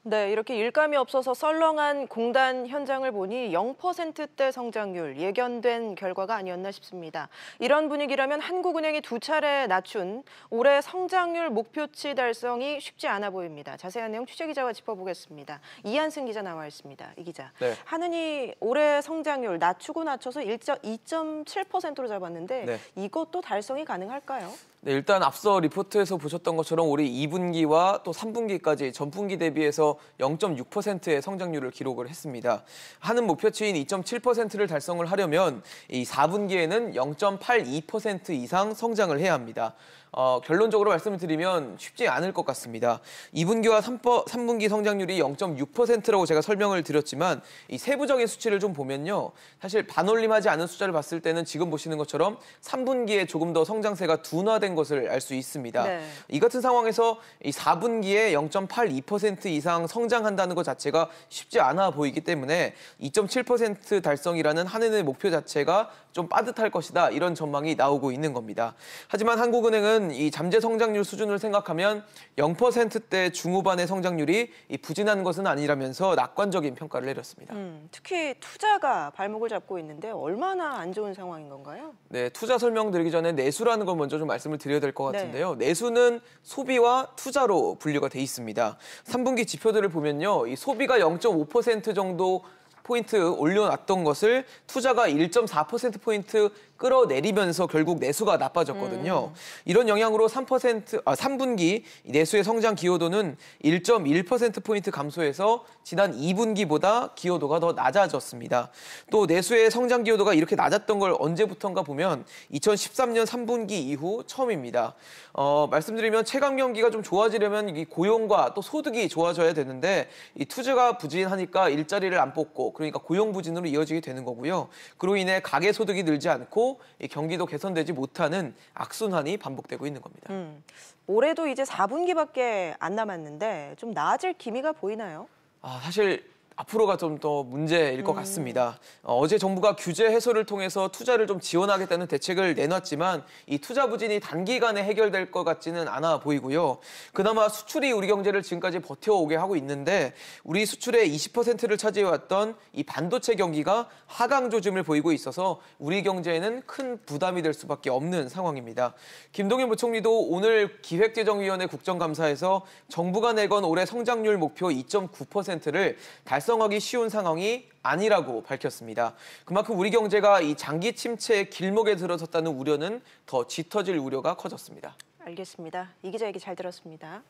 네, 이렇게 일감이 없어서 썰렁한 공단 현장을 보니 0%대 성장률 예견된 결과가 아니었나 싶습니다. 이런 분위기라면 한국은행이 두 차례 낮춘 올해 성장률 목표치 달성이 쉽지 않아 보입니다. 자세한 내용 취재기자와 짚어보겠습니다. 이한승 기자 나와 있습니다. 이 기자, 네. 한은이 올해 성장률 낮추고 낮춰서 2.7%로 잡았는데 네. 이것도 달성이 가능할까요? 네, 일단 앞서 리포트에서 보셨던 것처럼 올해 2분기와 또 3분기까지 전분기 대비해서 0.6%의 성장률을 기록을 했습니다. 하는 목표치인 2.7%를 달성을 하려면 이 4분기에는 0.82% 이상 성장을 해야 합니다. 결론적으로 말씀을 드리면 쉽지 않을 것 같습니다. 2분기와 3분기 성장률이 0.6%라고 제가 설명을 드렸지만 이 세부적인 수치를 좀 보면요. 사실 반올림하지 않은 숫자를 봤을 때는 지금 보시는 것처럼 3분기에 조금 더 성장세가 둔화된 것을 알 수 있습니다. 네. 이 같은 상황에서 이 4분기에 0.82% 이상 성장한다는 것 자체가 쉽지 않아 보이기 때문에 2.7% 달성이라는 한은의 목표 자체가 좀 빠듯할 것이다. 이런 전망이 나오고 있는 겁니다. 하지만 한국은행은 이 잠재 성장률 수준을 생각하면 0%대 중후반의 성장률이 부진한 것은 아니라면서 낙관적인 평가를 내렸습니다. 특히 투자가 발목을 잡고 있는데 얼마나 안 좋은 상황인 건가요? 네, 투자 설명드리기 전에 내수라는 걸 먼저 좀 말씀을 드려야 될 것 같은데요. 네. 내수는 소비와 투자로 분류가 돼 있습니다. 3분기 지표들을 보면요. 이 소비가 0.5% 정도 포인트 올려놨던 것을 투자가 1.4%포인트 끌어내리면서 결국 내수가 나빠졌거든요. 이런 영향으로 3분기 내수의 성장 기여도는 1.1%포인트 감소해서 지난 2분기보다 기여도가 더 낮아졌습니다. 또 내수의 성장 기여도가 이렇게 낮았던 걸 언제부턴가 보면 2013년 3분기 이후 처음입니다. 말씀드리면 체감 경기가 좀 좋아지려면 이 고용과 또 소득이 좋아져야 되는데 이 투자가 부진하니까 일자리를 안 뽑고 그러니까 고용 부진으로 이어지게 되는 거고요. 그로 인해 가계 소득이 늘지 않고 이 경기도 개선되지 못하는 악순환이 반복되고 있는 겁니다. 올해도 이제 4분기밖에 안 남았는데 좀 나아질 기미가 보이나요? 사실 앞으로가 좀 더 문제일 것 같습니다. 어제 정부가 규제 해소를 통해서 투자를 좀 지원하겠다는 대책을 내놨지만 이 투자 부진이 단기간에 해결될 것 같지는 않아 보이고요. 그나마 수출이 우리 경제를 지금까지 버텨오게 하고 있는데 우리 수출의 20%를 차지해왔던 이 반도체 경기가 하강 조짐을 보이고 있어서 우리 경제에는 큰 부담이 될 수밖에 없는 상황입니다. 김동연 부총리도 오늘 기획재정위원회 국정감사에서 정부가 내건 올해 성장률 목표 2.9%를 달성하기 쉬운 상황이 아니라고 밝혔습니다. 그만큼 우리 경제가 이 장기 침체의 길목에 들어섰다는 우려는 더 짙어질 우려가 커졌습니다. 알겠습니다. 이 기자 얘기 잘 들었습니다.